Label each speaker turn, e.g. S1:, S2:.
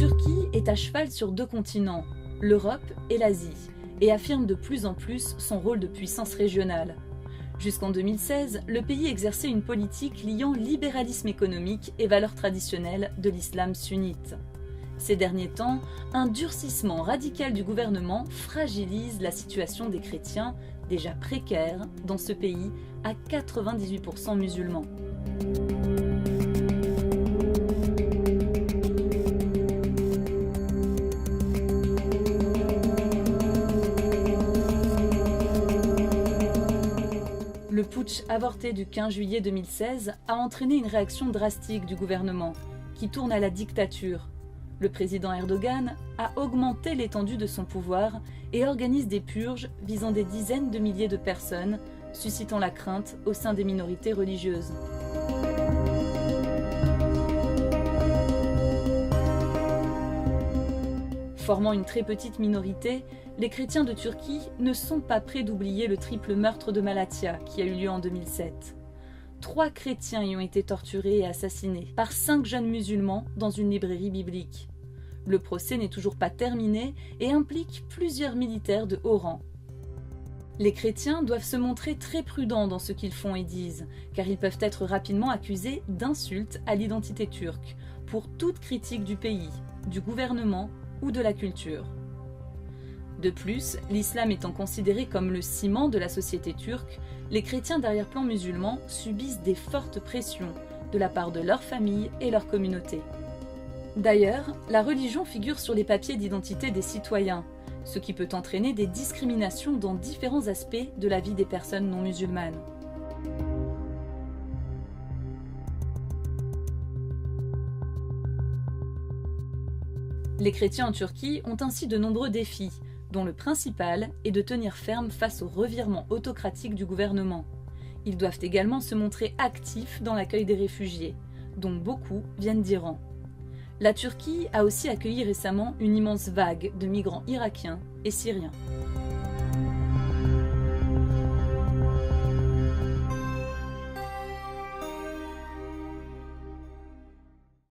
S1: Turquie est à cheval sur deux continents, l'Europe et l'Asie, et affirme de plus en plus son rôle de puissance régionale. Jusqu'en 2016, le pays exerçait une politique liant libéralisme économique et valeurs traditionnelles de l'islam sunnite. Ces derniers temps, un durcissement radical du gouvernement fragilise la situation des chrétiens, déjà précaire, dans ce pays à 98% musulmans. Le putsch avorté du 15 juillet 2016 a entraîné une réaction drastique du gouvernement, qui tourne à la dictature. Le président Erdogan a augmenté l'étendue de son pouvoir et organise des purges visant des dizaines de milliers de personnes, suscitant la crainte au sein des minorités religieuses. Formant une très petite minorité, les chrétiens de Turquie ne sont pas prêts d'oublier le triple meurtre de Malatya qui a eu lieu en 2007. 3 chrétiens y ont été torturés et assassinés par 5 jeunes musulmans dans une librairie biblique. Le procès n'est toujours pas terminé et implique plusieurs militaires de haut rang. Les chrétiens doivent se montrer très prudents dans ce qu'ils font et disent, car ils peuvent être rapidement accusés d'insultes à l'identité turque, pour toute critique du pays, du gouvernement ou de la culture. De plus, l'islam étant considéré comme le ciment de la société turque, les chrétiens d'arrière-plan musulmans subissent des fortes pressions de la part de leur famille et leur communauté. D'ailleurs, la religion figure sur les papiers d'identité des citoyens, ce qui peut entraîner des discriminations dans différents aspects de la vie des personnes non musulmanes. Les chrétiens en Turquie ont ainsi de nombreux défis, dont le principal est de tenir ferme face au revirement autocratique du gouvernement. Ils doivent également se montrer actifs dans l'accueil des réfugiés, dont beaucoup viennent d'Iran. La Turquie a aussi accueilli récemment une immense vague de migrants irakiens et syriens.